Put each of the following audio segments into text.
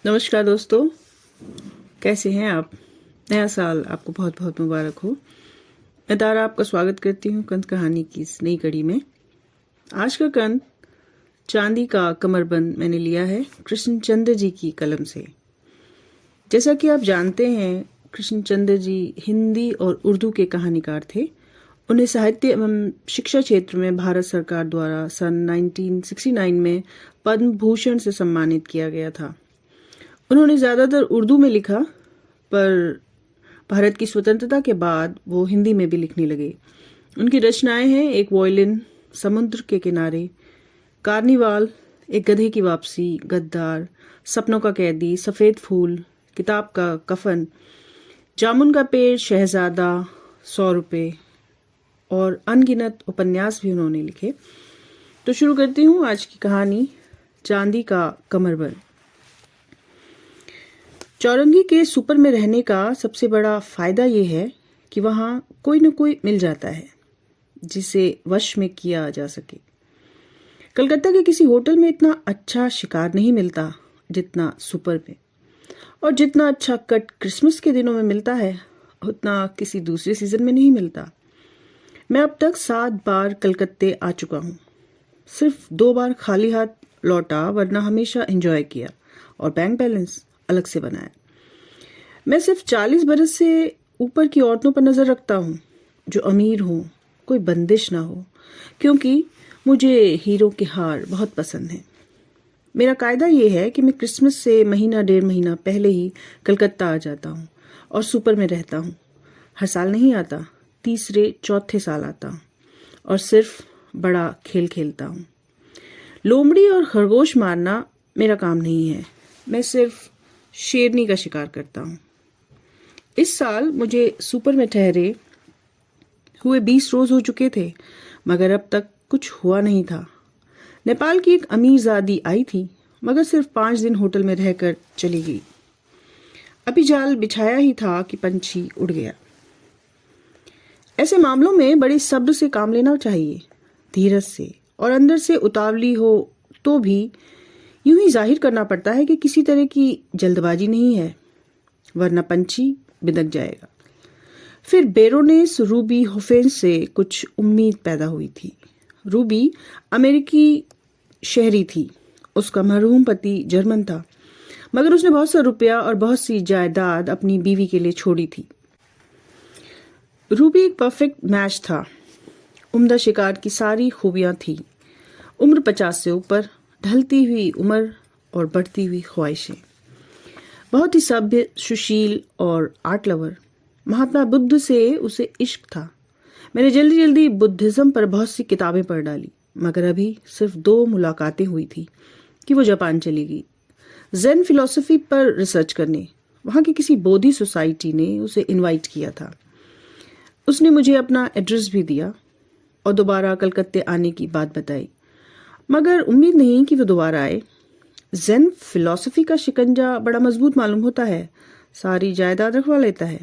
नमस्कार दोस्तों, कैसे हैं आप। नया साल आपको बहुत बहुत मुबारक हो। मैं तारा आपका स्वागत करती हूँ कंद कहानी की इस नई कड़ी में। आज का कंद चांदी का कमरबंद मैंने लिया है कृष्णचंद्र जी की कलम से। जैसा कि आप जानते हैं, कृष्णचंद्र जी हिंदी और उर्दू के कहानीकार थे। उन्हें साहित्य एवं शिक्षा क्षेत्र में भारत सरकार द्वारा सन 1969 में पद्म भूषण से सम्मानित किया गया था। उन्होंने ज़्यादातर उर्दू में लिखा, पर भारत की स्वतंत्रता के बाद वो हिंदी में भी लिखने लगे। उनकी रचनाएं हैं एक वॉयलिन, समुद्र के किनारे, कार्निवाल, एक गधे की वापसी, गद्दार, सपनों का कैदी, सफ़ेद फूल, किताब का कफन, जामुन का पेड़, शहजादा, 100 रुपये और अनगिनत उपन्यास भी उन्होंने लिखे। तो शुरू करती हूँ आज की कहानी, चांदी का कमरबंद। चौरंगी के सुपर में रहने का सबसे बड़ा फायदा ये है कि वहाँ कोई न कोई मिल जाता है जिसे वश में किया जा सके। कलकत्ता के किसी होटल में इतना अच्छा शिकार नहीं मिलता जितना सुपर में, और जितना अच्छा कट क्रिसमस के दिनों में मिलता है उतना किसी दूसरे सीजन में नहीं मिलता। मैं अब तक 7 बार कलकत्ते आ चुका हूँ। सिर्फ 2 बार खाली हाथ लौटा, वरना हमेशा एंजॉय किया और बैंक बैलेंस अलग से बनाया। मैं सिर्फ 40 बरस से ऊपर की औरतों पर नजर रखता हूँ जो अमीर हों, कोई बंदिश ना हो, क्योंकि मुझे हीरो के हार बहुत पसंद हैं। मेरा कायदा ये है कि मैं क्रिसमस से महीना 1.5 महीना पहले ही कलकत्ता आ जाता हूँ और सुपर में रहता हूँ। हर साल नहीं आता, तीसरे चौथे साल आता हूँ और सिर्फ बड़ा खेल खेलता हूँ। लोमड़ी और खरगोश मारना मेरा काम नहीं है, मैं सिर्फ शेरनी का शिकार करता हूँ। इस साल मुझे सुपर में ठहरे हुए 20 रोज हो चुके थे, मगर अब तक कुछ हुआ नहीं था। नेपाल की एक अमीरजादी आई थी, मगर सिर्फ 5 दिन होटल में रहकर चली गई। अभी जाल बिछाया ही था कि पंछी उड़ गया। ऐसे मामलों में बड़े सब्र से काम लेना चाहिए, धीरज से, और अंदर से उतावली हो तो भी यूं ही जाहिर करना पड़ता है कि किसी तरह की जल्दबाजी नहीं है, वरना पंछी बिदक जाएगा। फिर बेरोनेस रूबी होफेन से कुछ उम्मीद पैदा हुई थी। रूबी अमेरिकी शहरी थी, उसका मरहूम पति जर्मन था, मगर उसने बहुत सा रुपया और बहुत सी जायदाद अपनी बीवी के लिए छोड़ी थी। रूबी एक परफेक्ट मैच था, उम्दा शिकार की सारी खूबियां थी। उम्र 50 से ऊपर, ढलती हुई उम्र और बढ़ती हुई ख्वाहिशें। बहुत ही सभ्य, सुशील और आर्ट लवर। महात्मा बुद्ध से उसे इश्क था। मैंने जल्दी जल्दी बुद्धिज्म पर बहुत सी किताबें पढ़ डाली, मगर अभी सिर्फ 2 मुलाकातें हुई थी कि वो जापान चली गई ज़ेन फिलॉसफी पर रिसर्च करने। वहाँ की किसी बोधि सोसाइटी ने उसे इनवाइट किया था। उसने मुझे अपना एड्रेस भी दिया और दोबारा कलकत्ते आने की बात बताई, मगर उम्मीद नहीं कि वो दोबारा आए। ज़ेन फिलॉसफी का शिकंजा बड़ा मजबूत मालूम होता है, सारी जायदाद रखवा लेता है।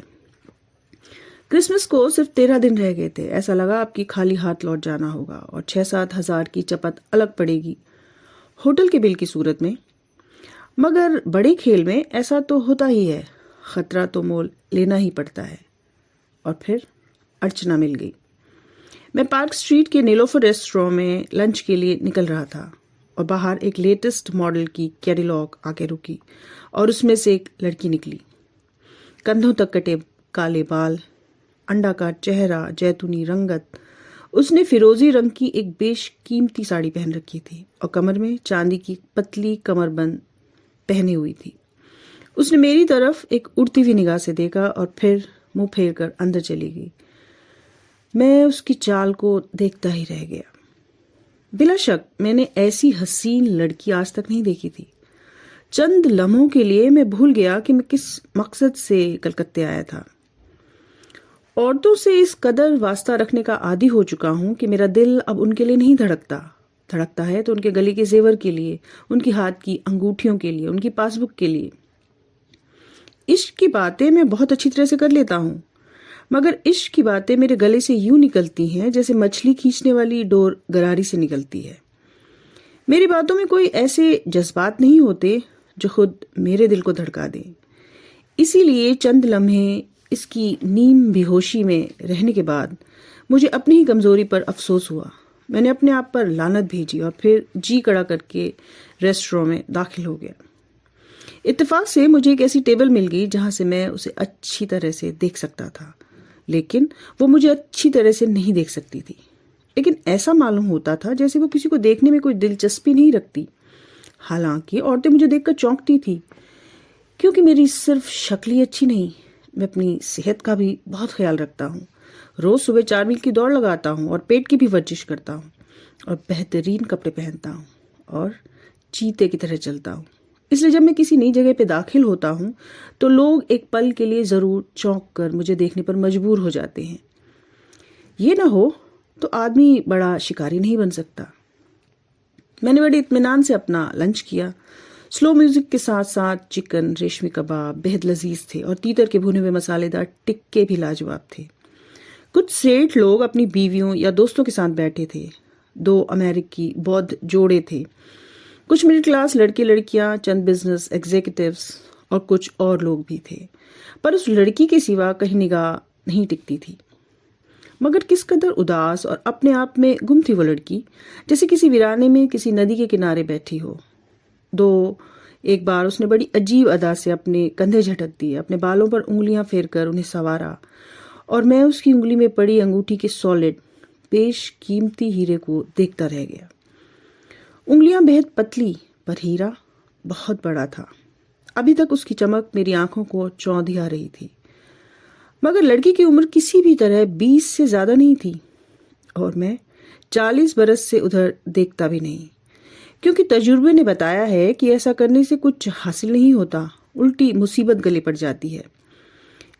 क्रिसमस को सिर्फ 13 दिन रह गए थे। ऐसा लगा आपकी खाली हाथ लौट जाना होगा और 6-7 हजार की चपत अलग पड़ेगी होटल के बिल की सूरत में। मगर बड़े खेल में ऐसा तो होता ही है, खतरा तो मोल लेना ही पड़ता है। और फिर अर्चना मिल गई। मैं पार्क स्ट्रीट के नीलोफर रेस्टोरेंट में लंच के लिए निकल रहा था और बाहर एक लेटेस्ट मॉडल की कैडिलॉक आके रुकी और उसमें से एक लड़की निकली। कंधों तक कटे काले बाल, अंडाकार चेहरा, जैतूनी रंगत। उसने फिरोजी रंग की एक बेशकीमती साड़ी पहन रखी थी और कमर में चांदी की पतली कमरबंद पहनी हुई थी। उसने मेरी तरफ एक उड़ती हुई निगाह से देखा और फिर मुंह फेर कर अंदर चली गई। मैं उसकी चाल को देखता ही रह गया। बिला शक मैंने ऐसी हसीन लड़की आज तक नहीं देखी थी। चंद लम्हों के लिए मैं भूल गया कि मैं किस मकसद से कलकत्ते आया था। औरतों से इस कदर वास्ता रखने का आदी हो चुका हूं कि मेरा दिल अब उनके लिए नहीं धड़कता। धड़कता है तो उनके गले के जेवर के लिए, उनकी हाथ की अंगूठियों के लिए, उनकी पासबुक के लिए। इश्क की बातें मैं बहुत अच्छी तरह से कर लेता हूँ, मगर इश्क की बातें मेरे गले से यूं निकलती हैं जैसे मछली खींचने वाली डोर गरारी से निकलती है। मेरी बातों में कोई ऐसे जज्बात नहीं होते जो खुद मेरे दिल को धड़का दे। इसीलिए चंद लम्हे इसकी नीम बेहोशी में रहने के बाद मुझे अपनी ही कमजोरी पर अफसोस हुआ। मैंने अपने आप पर लानत भेजी और फिर जी कड़ा करके रेस्टोरेंट में दाखिल हो गया। इत्तेफाक से मुझे एक ऐसी टेबल मिल गई जहां से मैं उसे अच्छी तरह से देख सकता था, लेकिन वो मुझे अच्छी तरह से नहीं देख सकती थी। लेकिन ऐसा मालूम होता था जैसे वो किसी को देखने में कोई दिलचस्पी नहीं रखती। हालांकि औरतें मुझे देखकर चौंकती थी, क्योंकि मेरी सिर्फ शक्ल ही अच्छी नहीं, मैं अपनी सेहत का भी बहुत ख्याल रखता हूँ। रोज सुबह 4 मील की दौड़ लगाता हूँ और पेट की भी वर्जिश करता हूँ और बेहतरीन कपड़े पहनता हूँ और चीते की तरह चलता हूँ। इसलिए जब मैं किसी नई जगह पे दाखिल होता हूँ तो लोग एक पल के लिए जरूर चौंक कर मुझे देखने पर मजबूर हो जाते हैं। ये ना हो तो आदमी बड़ा शिकारी नहीं बन सकता। मैंने बड़े इत्मीनान से अपना लंच किया। स्लो म्यूजिक के साथ साथ चिकन, रेशमी कबाब बेहद लजीज थे और तीतर के भुने हुए मसालेदार टिक्के भी लाजवाब थे। कुछ सेठ लोग अपनी बीवियों या दोस्तों के साथ बैठे थे। 2 अमेरिकी बौद्ध जोड़े थे, कुछ मिडिल क्लास लड़के लड़कियां, चंद बिजनेस एग्जीक्यूटिव्स और कुछ और लोग भी थे। पर उस लड़की के सिवा कहीं निगाह नहीं टिकती थी। मगर किस कदर उदास और अपने आप में गुम थी वो लड़की, जैसे किसी वीराने में किसी नदी के किनारे बैठी हो। एक बार उसने बड़ी अजीब अदा से अपने कंधे झटक दिए, अपने बालों पर उंगलियां फेरकर उन्हें संवारा और मैं उसकी उंगली में पड़ी अंगूठी के सॉलिड बेशकीमती हीरे को देखता रह गया। उंगलियां बेहद पतली, पर हीरा बहुत बड़ा था। अभी तक उसकी चमक मेरी आंखों को चौंधिया रही थी। मगर लड़की की उम्र किसी भी तरह 20 से ज्यादा नहीं थी और मैं 40 बरस से उधर देखता भी नहीं, क्योंकि तजुर्बे ने बताया है कि ऐसा करने से कुछ हासिल नहीं होता, उल्टी मुसीबत गले पड़ जाती है।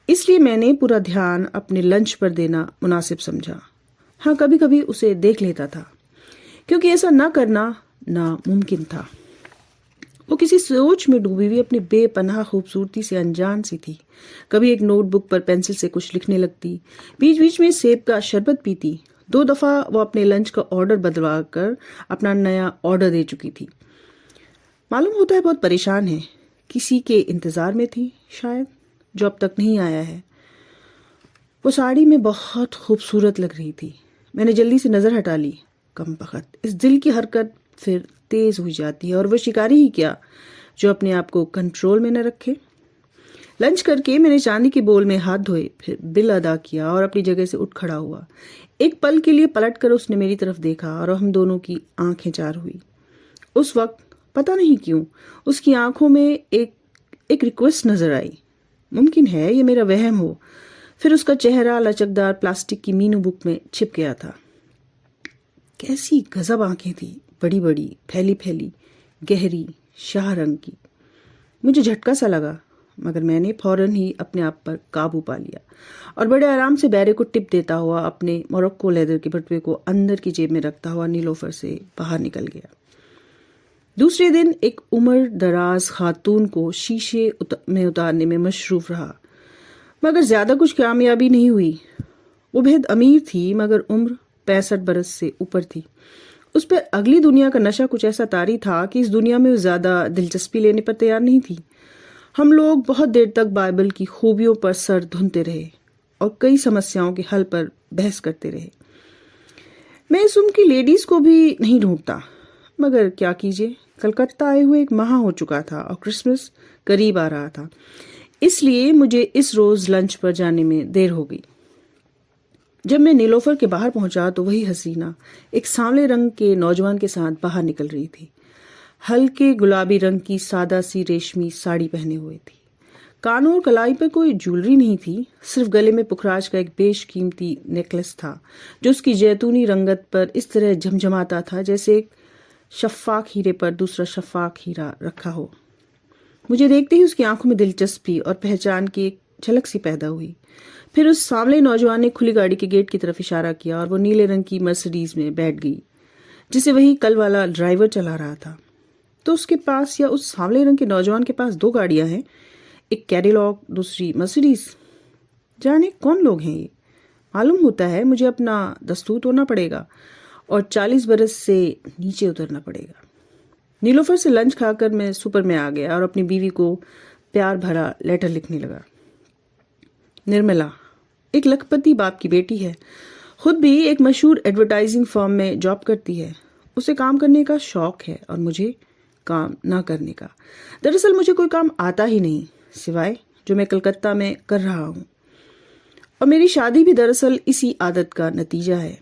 इसलिए मैंने पूरा ध्यान अपने लंच पर देना मुनासिब समझा। हाँ, कभी कभी उसे देख लेता था, क्योंकि ऐसा न करना नामुमकिन था। वो किसी सोच में डूबी हुई अपनी बेपनाह खूबसूरती से अनजान सी थी। कभी एक नोटबुक पर पेंसिल से कुछ लिखने लगती, बीच बीच में सेब का शरबत पीती। 2 दफा वो अपने लंच का ऑर्डर बदलवा कर अपना नया ऑर्डर दे चुकी थी। मालूम होता है बहुत परेशान है, किसी के इंतजार में थी शायद, जो अब तक नहीं आया है। वो साड़ी में बहुत खूबसूरत लग रही थी। मैंने जल्दी से नजर हटा ली। कमबख्त, इस दिल की हरकत फिर तेज हुई जाती है और वो शिकारी ही क्या जो अपने आप को कंट्रोल में न रखे। लंच करके मैंने चांदी के बोल में हाथ धोए, फिर बिल अदा किया और अपनी जगह से उठ खड़ा हुआ। एक पल के लिए पलट कर उसने मेरी तरफ देखा और हम दोनों की आंखें चार हुई। उस वक्त पता नहीं क्यों उसकी आंखों में एक रिक्वेस्ट नजर आई। मुमकिन है ये मेरा वहम हो। फिर उसका चेहरा लचकदार प्लास्टिक की मीनू बुक में छिप गया था। कैसी गजब आंखें थी, बड़ी बड़ी, फैली फैली, गहरी, शाह रंग की। मुझे झटका सा लगा, मगर मैंने फौरन ही अपने आप पर काबू पा लिया और बड़े आराम से बैरे को टिप देता हुआ अपने मोरक्को लेदर के बटुए को अंदर की जेब में रखता हुआ नीलोफर से बाहर निकल गया। दूसरे दिन एक उम्र दराज खातून को शीशे में उतारने में मशरूफ रहा, मगर ज्यादा कुछ कामयाबी नहीं हुई। वो बेहद अमीर थी, मगर उम्र 65 बरस से ऊपर थी। उस पर अगली दुनिया का नशा कुछ ऐसा तारी था कि इस दुनिया में वो ज्यादा दिलचस्पी लेने पर तैयार नहीं थी। हम लोग बहुत देर तक बाइबल की खूबियों पर सर धुनते रहे और कई समस्याओं के हल पर बहस करते रहे। मैं इस उम्र की लेडीज को भी नहीं ढूंढता, मगर क्या कीजिए, कलकत्ता आए हुए एक माह हो चुका था और क्रिसमस करीब आ रहा था, इसलिए मुझे इस रोज लंच पर जाने में देर हो गई। जब मैं नीलोफर के बाहर पहुंचा तो वही हसीना एक सांवले रंग के नौजवान के साथ बाहर निकल रही थी। हल्के गुलाबी रंग की सादा सी रेशमी साड़ी पहने हुए थी। कानों और कलाई पर कोई ज्वेलरी नहीं थी, सिर्फ गले में पुखराज का एक बेशकीमती नेकलेस था, जो उसकी जैतूनी रंगत पर इस तरह झमझमाता था जैसे एक शफाक हीरे पर दूसरा शफाक हीरा रखा हो। मुझे देखते ही उसकी आंखों में दिलचस्पी और पहचान की एक झलक सी पैदा हुई। फिर उस सांवले नौजवान ने खुली गाड़ी के गेट की तरफ इशारा किया और वो नीले रंग की मर्सिडीज में बैठ गई, जिसे वही कल वाला ड्राइवर चला रहा था। तो उसके पास या उस सांवले रंग के नौजवान के पास 2 गाड़ियां हैं, एक कैडिलॉक, दूसरी मर्सिडीज। जाने कौन लोग हैं ये। मालूम होता है मुझे अपना दस्तूर तोड़ना पड़ेगा और 40 बरस से नीचे उतरना पड़ेगा। नीलोफर से लंच खाकर मैं सुपर में आ गया और अपनी बीवी को प्यार भरा लेटर लिखने लगा। निर्मला एक लखपति बाप की बेटी है, खुद भी एक मशहूर एडवर्टाइजिंग फर्म में जॉब करती है। उसे काम करने का शौक है और मुझे काम ना करने का। दरअसल मुझे कोई काम आता ही नहीं सिवाय जो मैं कलकत्ता में कर रहा हूँ, और मेरी शादी भी दरअसल इसी आदत का नतीजा है।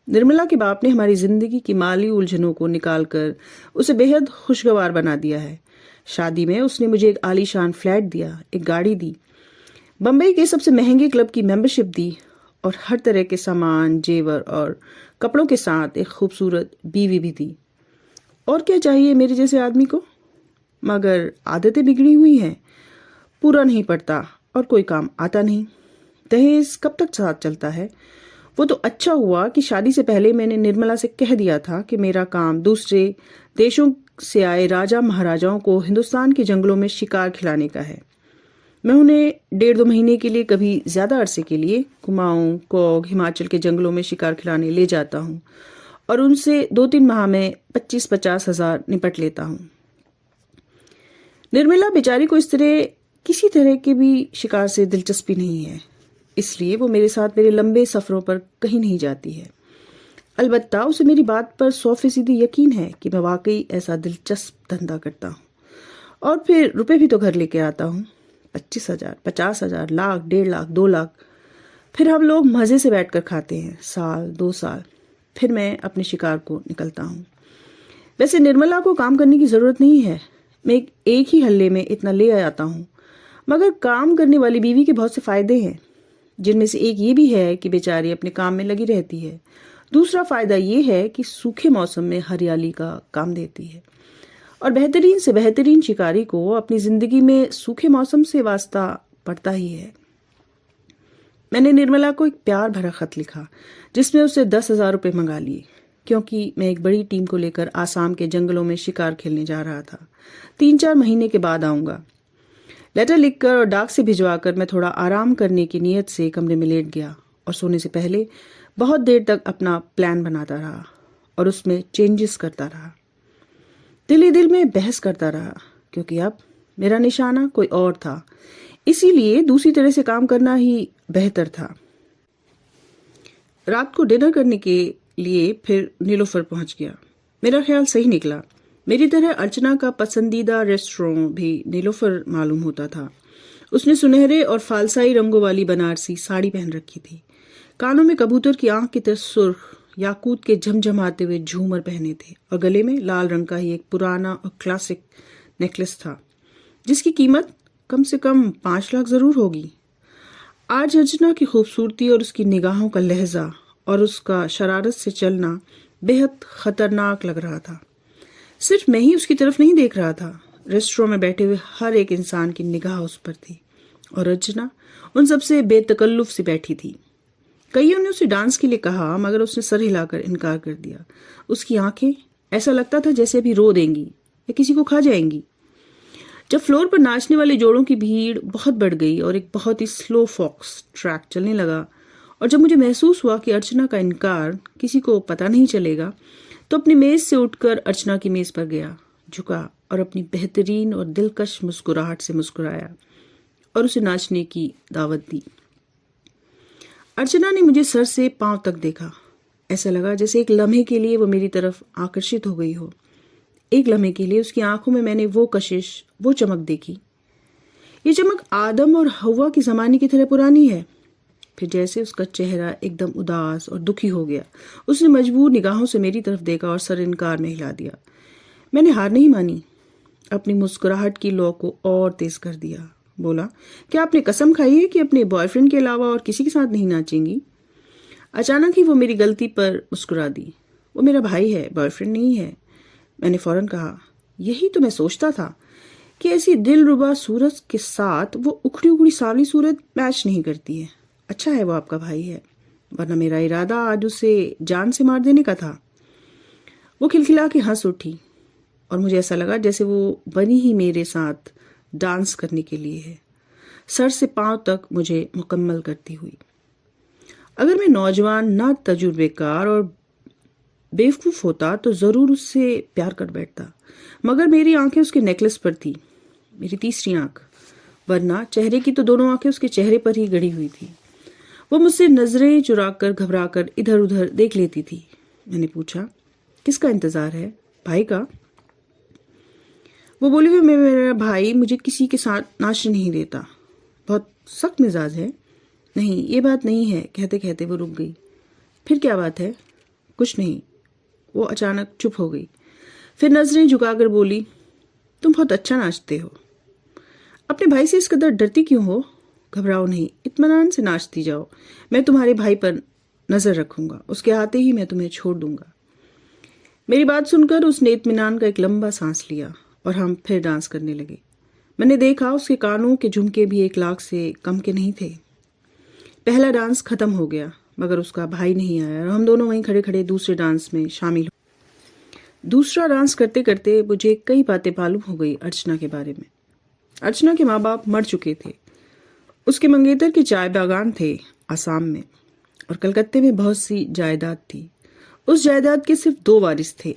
निर्मला के बाप ने हमारी जिंदगी की माली उलझनों को निकालकर उसे बेहद खुशगवार बना दिया है। शादी में उसने मुझे एक आलीशान फ्लैट दिया, एक गाड़ी दी, बम्बई के सबसे महंगे क्लब की मेंबरशिप दी और हर तरह के सामान, जेवर और कपड़ों के साथ एक खूबसूरत बीवी भी दी। और क्या चाहिए मेरे जैसे आदमी को? मगर आदतें बिगड़ी हुई हैं, पूरा नहीं पड़ता और कोई काम आता नहीं। दहेज कब तक साथ चलता है? वो तो अच्छा हुआ कि शादी से पहले मैंने निर्मला से कह दिया था कि मेरा काम दूसरे देशों से आए राजा महाराजाओं को हिंदुस्तान के जंगलों में शिकार खिलाने का है। मैं उन्हें 1.5-2 महीने के लिए, कभी ज्यादा अरसे के लिए कुमाऊं, कोग, हिमाचल के जंगलों में शिकार खिलाने ले जाता हूं और उनसे 2-3 माह में 25-50 हजार निपट लेता हूं। निर्मला बेचारी को इस तरह किसी तरह के भी शिकार से दिलचस्पी नहीं है, इसलिए वो मेरे साथ मेरे लंबे सफरों पर कहीं नहीं जाती है। अलबत्ता उसे मेरी बात पर 100% यकीन है कि मैं वाकई ऐसा दिलचस्प धंधा करता हूँ, और फिर रुपए भी तो घर लेके आता हूँ, 25,000, 50,000, लाख, 1.5 लाख, 2 लाख। फिर हम लोग मजे से बैठकर खाते हैं, 1-2 साल। फिर मैं अपने शिकार को निकलता हूँ। वैसे निर्मला को काम करने की जरूरत नहीं है, मैं एक ही हल्ले में इतना ले आता हूँ। मगर काम करने वाली बीवी के बहुत से फायदे हैं, जिनमें से एक ये भी है कि बेचारी अपने काम में लगी रहती है। दूसरा फायदा ये है कि सूखे मौसम में हरियाली का काम देती है, और बेहतरीन से बेहतरीन शिकारी को अपनी जिंदगी में सूखे मौसम से वास्ता पड़ता ही है। मैंने निर्मला को एक प्यार भरा खत लिखा जिसमें उससे 10,000 रुपये मंगा लिए, क्योंकि मैं एक बड़ी टीम को लेकर आसाम के जंगलों में शिकार खेलने जा रहा था। 3-4 महीने के बाद आऊंगा। लेटर लिखकर और डाक से भिजवाकर मैं थोड़ा आराम करने की नीयत से कमरे में लेट गया और सोने से पहले बहुत देर तक अपना प्लान बनाता रहा और उसमें चेंजेस करता रहा। दिल ही दिल में बहस करता रहा, क्योंकि अब मेरा निशाना कोई और था, इसीलिए दूसरी तरह से काम करना ही बेहतर था। रात को डिनर करने के लिए फिर नीलोफर पहुंच गया। मेरा ख्याल सही निकला। मेरी तरह अर्चना का पसंदीदा रेस्टोरेंट भी नीलोफर मालूम होता था। उसने सुनहरे और फालसाई रंगों वाली बनारसी साड़ी पहन रखी थी, कानों में कबूतर की आंख की तरह सुर्ख याकूत के झमझमाते हुए झूमर पहने थे, और गले में लाल रंग का ही एक पुराना और क्लासिक नेकलेस था, जिसकी कीमत कम से कम 5 लाख जरूर होगी। आज अर्चना की खूबसूरती और उसकी निगाहों का लहजा और उसका शरारत से चलना बेहद खतरनाक लग रहा था। सिर्फ मैं ही उसकी तरफ नहीं देख रहा था, रेस्टोरेंट में बैठे हुए हर एक इंसान की निगाह उस पर थी, और अर्चना उन सबसे बेतकल्लुफ से बैठी थी। कईयों ने उसे डांस के लिए कहा, मगर उसने सर हिलाकर इनकार कर दिया। उसकी आंखें ऐसा लगता था जैसे अभी रो देंगी या किसी को खा जाएंगी। जब फ्लोर पर नाचने वाले जोड़ों की भीड़ बहुत बढ़ गई और एक बहुत ही स्लो फॉक्स ट्रैक चलने लगा, और जब मुझे महसूस हुआ कि अर्चना का इनकार किसी को पता नहीं चलेगा, तो अपनी मेज से उठकर अर्चना की मेज पर गया, झुका और अपनी बेहतरीन और दिलकश मुस्कुराहट से मुस्कुराया और उसे नाचने की दावत दी। अर्चना ने मुझे सर से पांव तक देखा। ऐसा लगा जैसे एक लम्हे के लिए वो मेरी तरफ आकर्षित हो गई हो। एक लम्हे के लिए उसकी आंखों में मैंने वो कशिश, वो चमक देखी। ये चमक आदम और हव्वा की जमाने की तरह पुरानी है। फिर जैसे उसका चेहरा एकदम उदास और दुखी हो गया, उसने मजबूर निगाहों से मेरी तरफ देखा और सर इनकार में हिला दिया। मैंने हार नहीं मानी, अपनी मुस्कुराहट की लौ को और तेज कर दिया। बोला, क्या आपने कसम खाई है कि अपने बॉयफ्रेंड के अलावा और किसी के साथ नहीं नाचेंगी? अचानक ही वो मेरी गलती पर मुस्कुरा दी। वो मेरा भाई है, बॉयफ्रेंड नहीं है। मैंने फौरन कहा, यही तो मैं सोचता था कि ऐसी दिलरुबा सूरत के साथ वो उखड़ी उखड़ी सांवली सूरत मैच नहीं करती है। अच्छा है वो आपका भाई है, वरना मेरा इरादा आज उसे जान से मार देने का था। वो खिलखिला के हंस उठी और मुझे ऐसा लगा जैसे वो बनी ही मेरे साथ डांस करने के लिए है, सर से पांव तक मुझे मुकम्मल करती हुई। अगर मैं नौजवान, ना तजुर्बेकार और बेवकूफ़ होता तो ज़रूर उससे प्यार कर बैठता, मगर मेरी आंखें उसके नेकलेस पर थी, मेरी तीसरी आंख, वरना चेहरे की तो दोनों आंखें उसके चेहरे पर ही गड़ी हुई थी। वो मुझसे नजरें चुराकर घबराकर इधर उधर देख लेती थी। मैंने पूछा, किसका इंतजार है? भाई का? वो बोली, हुई मेरा भाई मुझे किसी के साथ नाचने नहीं देता, बहुत सख्त मिजाज है। नहीं, ये बात नहीं है। कहते कहते वो रुक गई। फिर क्या बात है? कुछ नहीं। वो अचानक चुप हो गई, फिर नजरें झुकाकर बोली, तुम बहुत अच्छा नाचते हो। अपने भाई से इस कदर डरती क्यों हो? घबराओ नहीं, इत्मीनान से नाचती जाओ। मैं तुम्हारे भाई पर नजर रखूंगा, उसके आते ही मैं तुम्हें छोड़ दूंगा। मेरी बात सुनकर उसने इत्मीनान का एक लंबा सांस लिया और हम फिर डांस करने लगे। मैंने देखा उसके कानों के झुमके भी 1 लाख से कम के नहीं थे। पहला डांस खत्म हो गया, मगर उसका भाई नहीं आया और हम दोनों वहीं खड़े खड़े दूसरे डांस में शामिल हो। दूसरा डांस करते करते मुझे कई बातें मालूम हो गई अर्चना के बारे में। अर्चना के माँ बाप मर चुके थे। उसके मंगेतर के चाय बागान थे आसाम में, और कलकत्ते में बहुत सी जायदाद थी। उस जायदाद के सिर्फ 2 वारिस थे,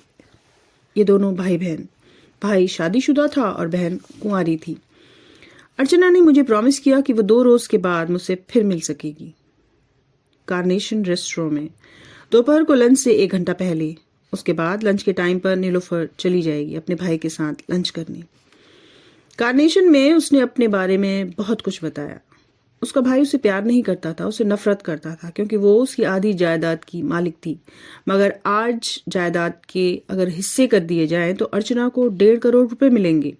ये दोनों भाई बहन। भाई शादीशुदा था और बहन कुंवारी थी। अर्चना ने मुझे प्रॉमिस किया कि वो 2 रोज के बाद मुझसे फिर मिल सकेगी, कार्नेशन रेस्टोरेंट में, दोपहर को लंच से 1 घंटा पहले। उसके बाद लंच के टाइम पर नीलोफर चली जाएगी अपने भाई के साथ लंच करने। कार्नेशन में उसने अपने बारे में बहुत कुछ बताया। उसका भाई उसे प्यार नहीं करता था, उसे नफरत करता था, क्योंकि वो उसकी आधी जायदाद की मालिक थी। मगर आज जायदाद के अगर हिस्से कर दिए जाएं तो अर्चना को 1.5 करोड़ रुपए मिलेंगे।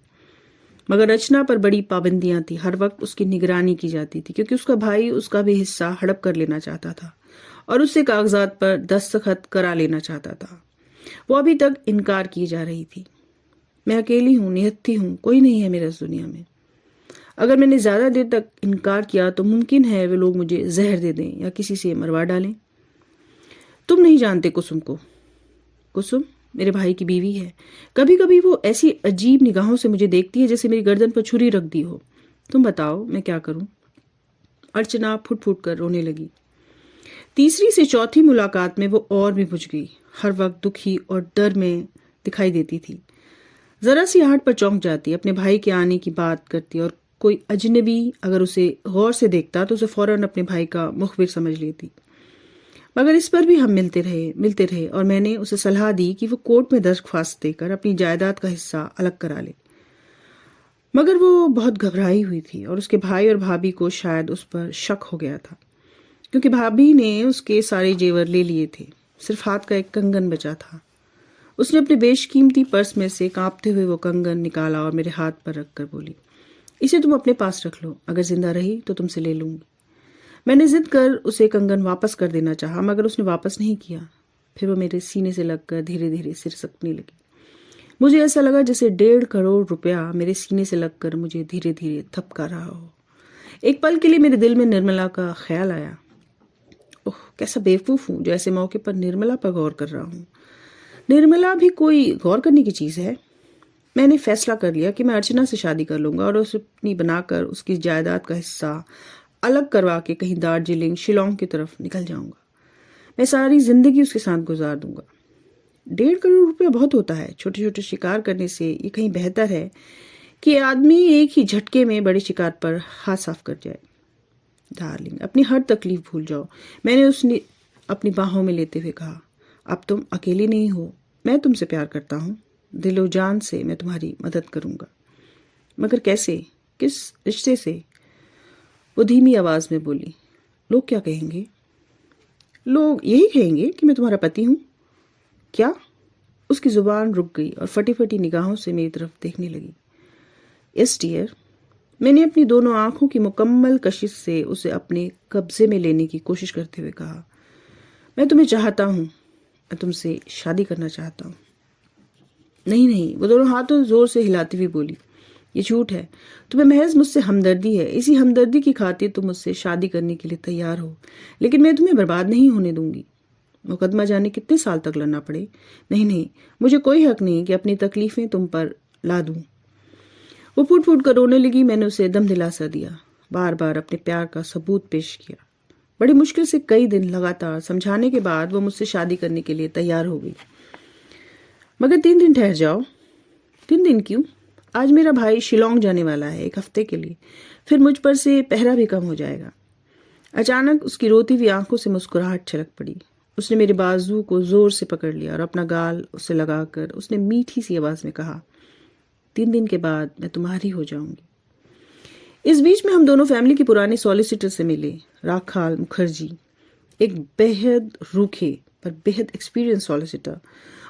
मगर अर्चना पर बड़ी पाबंदियां थी, हर वक्त उसकी निगरानी की जाती थी, क्योंकि उसका भाई उसका भी हिस्सा हड़प कर लेना चाहता था और उससे कागजात पर दस्तखत करा लेना चाहता था। वो अभी तक इनकार की जा रही थी। मैं अकेली हूँ, निहत्थी हूँ, कोई नहीं है मेरे इस दुनिया में। अगर मैंने ज्यादा देर तक इनकार किया तो मुमकिन है वे लोग मुझे जहर दे दें या किसी से मरवा डालें। तुम नहीं जानते कुसुम को। कुसुम मेरे भाई की बीवी है। कभी कभी वो ऐसी अजीब निगाहों से मुझे देखती है जैसे मेरी गर्दन पर छुरी रख दी हो। तुम बताओ मैं क्या करूं? अर्चना फुट फुट कर रोने लगी। तीसरी से चौथी मुलाकात में वो और भी बुझ गई, हर वक्त दुखी और डर में दिखाई देती थी। जरा सी आहट पर चौंक जाती, अपने भाई के आने की बात करती, और कोई अजनबी अगर उसे गौर से देखता तो उसे फौरन अपने भाई का मुखबिर समझ लेती। मगर इस पर भी हम मिलते रहे और मैंने उसे सलाह दी कि वो कोर्ट में दरख्वास्त देकर अपनी जायदाद का हिस्सा अलग करा ले। मगर वो बहुत घबराई हुई थी और उसके भाई और भाभी को शायद उस पर शक हो गया था, क्योंकि भाभी ने उसके सारे जेवर ले लिए थे, सिर्फ हाथ का एक कंगन बचा था। उसने अपने बेशकीमती पर्स में से कांपते हुए वो कंगन निकाला और मेरे हाथ पर रखकर बोली, इसे तुम अपने पास रख लो, अगर जिंदा रही तो तुमसे ले लूंगी। मैंने जिद कर उसे कंगन वापस कर देना चाहा, मगर उसने वापस नहीं किया। फिर वो मेरे सीने से लगकर धीरे धीरे सिसकने लगी। मुझे ऐसा लगा जैसे 1.5 करोड़ रुपया मेरे सीने से लगकर मुझे धीरे धीरे थपका रहा हो। एक पल के लिए मेरे दिल में निर्मला का ख्याल आया। ओह, कैसा बेवकूफ हूं जो ऐसे मौके पर निर्मला पर गौर कर रहा हूँ। निर्मला भी कोई गौर करने की चीज है। मैंने फैसला कर लिया कि मैं अर्चना से शादी कर लूंगा और उसे अपनी बनाकर उसकी जायदाद का हिस्सा अलग करवा के कहीं दार्जिलिंग, शिलोंग की तरफ निकल जाऊंगा। मैं सारी जिंदगी उसके साथ गुजार दूंगा। 1.5 करोड़ रुपया बहुत होता है। छोटे छोटे शिकार करने से ये कहीं बेहतर है कि आदमी एक ही झटके में बड़े शिकार पर हाथ साफ कर जाए। डार्लिंग, अपनी हर तकलीफ भूल जाओ, मैंने उसने अपनी बाहों में लेते हुए कहा। अब तुम अकेली नहीं हो, मैं तुमसे प्यार करता हूँ, दिलो जान से मैं तुम्हारी मदद करूंगा। मगर कैसे, किस रिश्ते से? वो धीमी आवाज में बोली, लोग क्या कहेंगे? लोग यही कहेंगे कि मैं तुम्हारा पति हूं। क्या? उसकी जुबान रुक गई और फटी फटी निगाहों से मेरी तरफ देखने लगी। Yes dear. मैंने अपनी दोनों आंखों की मुकम्मल कशिश से उसे अपने कब्जे में लेने की कोशिश करते हुए कहा, मैं तुम्हें चाहता हूं, मैं तुमसे शादी करना चाहता हूं। नहीं नहीं, वो दोनों हाथों जोर से हिलाती हुई बोली, ये झूठ है। तुम्हें महज मुझसे हमदर्दी है, इसी हमदर्दी की खातिर तुम मुझसे शादी करने के लिए तैयार हो, लेकिन मैं तुम्हें बर्बाद नहीं होने दूंगी। मुकदमा जाने कितने साल तक लड़ना पड़े। नहीं नहीं, मुझे कोई हक नहीं कि अपनी तकलीफें तुम पर ला दूं। वो फूट फूट कर रोने लगी। मैंने उसे दम दिलासा दिया, बार बार अपने प्यार का सबूत पेश किया। बड़ी मुश्किल से कई दिन लगातार समझाने के बाद वो मुझसे शादी करने के लिए तैयार हो गई। मगर 3 दिन ठहर जाओ। 3 दिन क्यों? आज मेरा भाई शिलोंग जाने वाला है 1 हफ्ते के लिए, फिर मुझ पर से पहरा भी कम हो जाएगा। अचानक उसकी रोती हुई आंखों से मुस्कुराहट छलक पड़ी। उसने मेरे बाजू को जोर से पकड़ लिया और अपना गाल उसे लगाकर उसने मीठी सी आवाज में कहा, 3 दिन के बाद मैं तुम्हारी हो जाऊंगी। इस बीच में हम दोनों फैमिली की पुरानी सॉलिसिटर से मिले, राखाल मुखर्जी, एक बेहद रूखे पर बेहद एक्सपीरियंस सॉलिसिटर।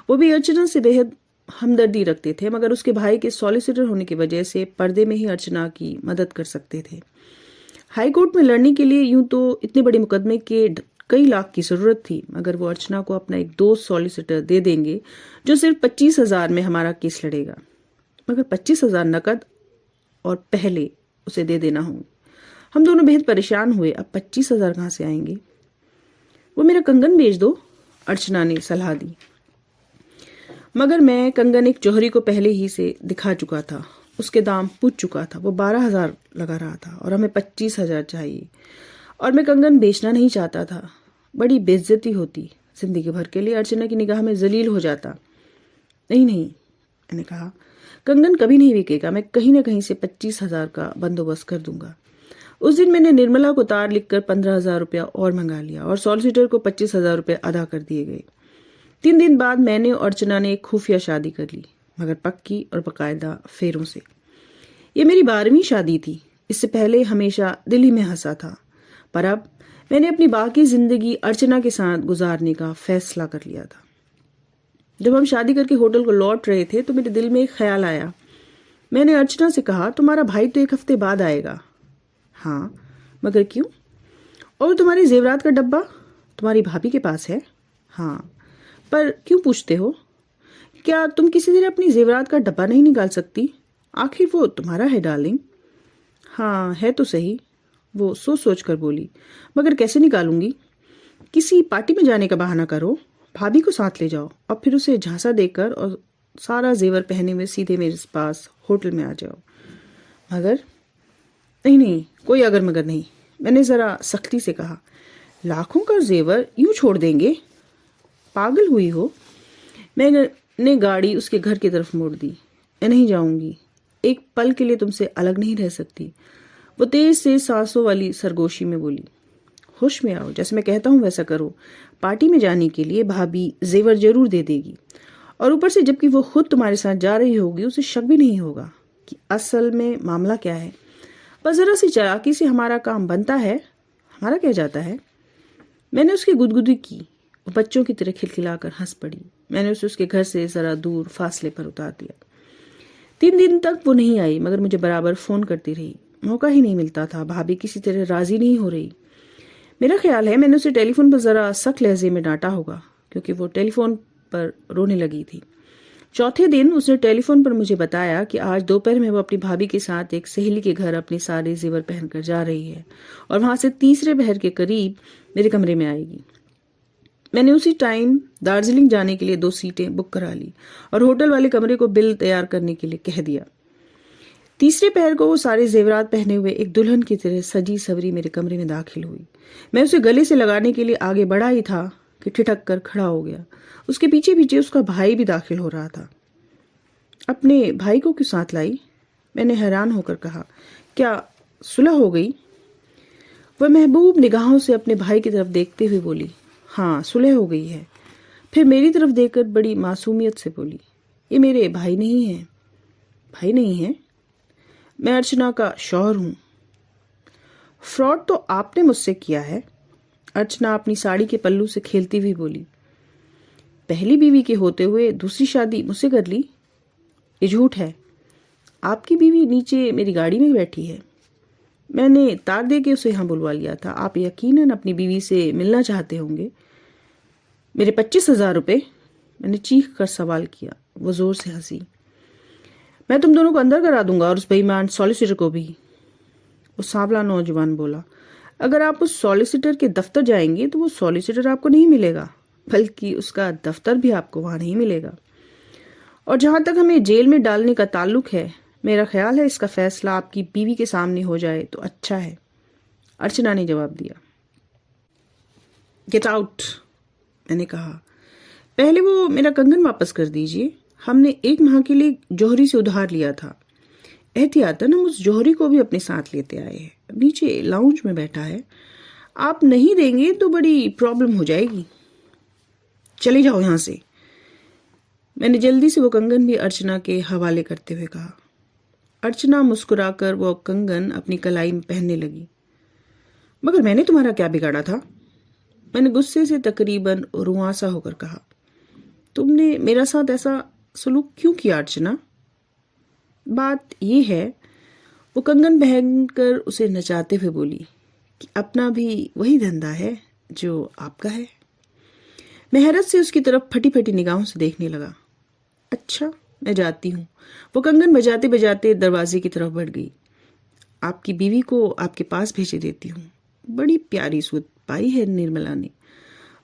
वो भी अर्चना से बेहद हमदर्दी रखते थे, मगर उसके भाई के सॉलिसिटर होने की वजह से पर्दे में ही अर्चना की मदद कर सकते थे। हाई कोर्ट में लड़ने के लिए यूं तो इतने बड़े मुकदमे के कई लाख की जरूरत थी, मगर वो अर्चना को अपना एक दोस्त सॉलिसिटर दे देंगे जो सिर्फ 25,000 में हमारा केस लड़ेगा। मगर 25,000 नकद और पहले उसे दे देना होंगे। हम दोनों बेहद परेशान हुए, अब 25,000 कहाँ से आएंगे? वो मेरा कंगन बेच दो, अर्चना ने सलाह दी। मगर मैं कंगन एक जौहरी को पहले ही से दिखा चुका था, उसके दाम पूछ चुका था। वो 12,000 लगा रहा था और हमें 25,000 चाहिए, और मैं कंगन बेचना नहीं चाहता था। बड़ी बेइज्जती होती, जिंदगी भर के लिए अर्चना की निगाह में जलील हो जाता। नहीं नहीं, मैंने कहा, कंगन कभी नहीं बिकेगा। मैं कहीं ना कहीं से 25,000 का बंदोबस्त कर दूंगा। उस दिन मैंने निर्मला को तार लिखकर 15,000 रुपया और मंगा लिया और सॉलिसिटर को 25,000 रुपये अदा कर दिए गए। 3 दिन बाद मैंने और अर्चना ने एक खुफिया शादी कर ली, मगर पक्की और बाकायदा फेरों से। ये मेरी 12वीं शादी थी। इससे पहले हमेशा दिल्ली में हंसा था, पर अब मैंने अपनी बाकी जिंदगी अर्चना के साथ गुजारने का फैसला कर लिया था। जब हम शादी करके होटल को लौट रहे थे तो मेरे दिल में एक ख्याल आया। मैंने अर्चना से कहा, तुम्हारा भाई तो 1 हफ्ते बाद आएगा। हाँ, मगर क्यों? और तुम्हारे जेवरात का डब्बा तुम्हारी भाभी के पास है? हाँ, पर क्यों पूछते हो? क्या तुम किसी तरह अपनी जेवरात का डब्बा नहीं निकाल सकती? आखिर वो तुम्हारा है डार्लिंग। हाँ, है तो सही, वो सोच सोच कर बोली, मगर कैसे निकालूंगी? किसी पार्टी में जाने का बहाना करो, भाभी को साथ ले जाओ और फिर उसे झांसा देकर और सारा जेवर पहने हुए सीधे मेरे पास होटल में आ जाओ। मगर नहीं नहीं, कोई अगर मगर नहीं, मैंने जरा सख्ती से कहा। लाखों का जेवर यूं छोड़ देंगे? पागल हुई हो? मैंने गाड़ी उसके घर की तरफ मोड़ दी। मैं नहीं जाऊंगी, एक पल के लिए तुमसे अलग नहीं रह सकती, वो तेज से सांसों वाली सरगोशी में बोली। होश में आओ, जैसे मैं कहता हूँ वैसा करो। पार्टी में जाने के लिए भाभी जेवर जरूर दे देगी, और ऊपर से जबकि वो खुद तुम्हारे साथ जा रही होगी, उसे शक भी नहीं होगा कि असल में मामला क्या है। बस जरा सी चालाकी से हमारा काम बनता है, हमारा क्या जाता है। मैंने उसकी गुदगुदी की, वो बच्चों की तरह खिलखिलाकर हंस पड़ी। मैंने उसे उसके घर से जरा दूर फासले पर उतार दिया। 3 दिन तक वो नहीं आई, मगर मुझे बराबर फोन करती रही। मौका ही नहीं मिलता था। भाभी किसी तरह राजी नहीं हो रही। मेरा ख्याल है मैंने उसे टेलीफोन पर जरा सख्त लहजे में डांटा होगा, क्योंकि वो टेलीफोन पर रोने लगी थी। चौथे दिन उसने टेलीफोन पर मुझे बताया कि आज दोपहर में वो अपनी भाभी के साथ एक सहेली के घर अपने सारे जेवर पहनकर जा रही है और वहां से तीसरे पहर के करीब मेरे कमरे में आएगी। मैंने उसी टाइम दार्जिलिंग जाने के लिए 2 सीटें बुक करा ली और होटल वाले कमरे को बिल तैयार करने के लिए कह दिया। तीसरे पहर को वो सारे जेवरात पहने हुए एक दुल्हन की तरह सजी सवरी मेरे कमरे में दाखिल हुई। मैं उसे गले से लगाने के लिए आगे बढ़ा ही था कि ठिठक कर खड़ा हो गया। उसके पीछे पीछे उसका भाई भी दाखिल हो रहा था। अपने भाई को क्यों साथ लाई? मैंने हैरान होकर कहा। क्या सुलह हो गई? वह महबूब निगाहों से अपने भाई की तरफ देखते हुए बोली, हाँ, सुलह हो गई है। फिर मेरी तरफ देखकर बड़ी मासूमियत से बोली, ये मेरे भाई नहीं है। भाई नहीं है? मैं अर्चना का शौहर हूं। फ्रॉड तो आपने मुझसे किया है। अर्चना अपनी साड़ी के पल्लू से खेलती हुई बोली, पहली बीवी के होते हुए दूसरी शादी मुझसे कर ली? ये झूठ है। आपकी बीवी नीचे मेरी गाड़ी में बैठी है। मैंने तार दे के उसे यहाँ बुलवा लिया था। आप यकीनन अपनी बीवी से मिलना चाहते होंगे। मेरे 25,000 रुपये? मैंने चीख कर सवाल किया। वो जोर से हंसी। मैं तुम दोनों को अंदर करा दूंगा और उस बेईमान सॉलिसिटर को भी। वो सांवला नौजवान बोला, अगर आप उस सॉलिसिटर के दफ्तर जाएंगे तो वो सॉलिसिटर आपको नहीं मिलेगा, बल्कि उसका दफ्तर भी आपको वहां नहीं मिलेगा। और जहां तक हमें जेल में डालने का ताल्लुक है, मेरा ख्याल है इसका फैसला आपकी बीवी के सामने हो जाए तो अच्छा है। अर्चना ने जवाब दिया। गेट आउट, मैंने कहा। पहले वो मेरा कंगन वापस कर दीजिए। हमने 1 माह के लिए जौहरी से उधार लिया था। एहतियातन हम उस जौहरी को भी अपने साथ लेते आए हैं। नीचे लाउंज में बैठा है। आप नहीं देंगे तो बड़ी प्रॉब्लम हो जाएगी। चले जाओ यहां से। मैंने जल्दी से वो कंगन भी अर्चना के हवाले करते हुए कहा। अर्चना मुस्कुराकर वो कंगन अपनी कलाई में पहनने लगी। मगर मैंने तुम्हारा क्या बिगाड़ा था? मैंने गुस्से से तकरीबन रुआंसा होकर कहा। तुमने मेरा साथ ऐसा सलूक क्यों किया अर्चना? बात यह है, वो कंगन पहनकर उसे नचाते हुए बोली, कि अपना भी वही धंधा है जो आपका है। मैं हैरत से उसकी तरफ फटी फटी निगाहों से देखने लगा। अच्छा, मैं जाती हूँ। वो कंगन बजाते बजाते दरवाजे की तरफ बढ़ गई। आपकी बीवी को आपके पास भेजे देती हूँ। बड़ी प्यारी सूरत पाई है निर्मला ने,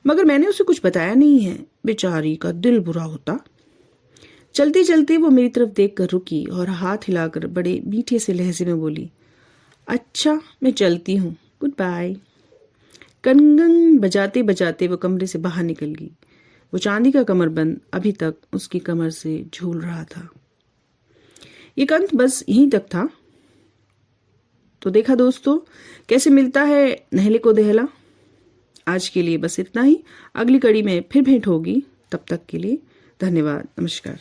मगर मैंने उसे कुछ बताया नहीं है। बेचारी का दिल बुरा होता। चलते चलते वो मेरी तरफ देखकर रुकी और हाथ हिलाकर बड़े मीठे से लहजे में बोली, अच्छा मैं चलती हूँ, गुड बाय। कंगन बजाते बजाते वो कमरे से बाहर निकल गई। वो चांदी का कमरबंद अभी तक उसकी कमर से झूल रहा था। ये कंठ बस यहीं तक था। तो देखा दोस्तों, कैसे मिलता है नहले को दहला। आज के लिए बस इतना ही। अगली कड़ी में फिर भेंट होगी। तब तक के लिए धन्यवाद, नमस्कार।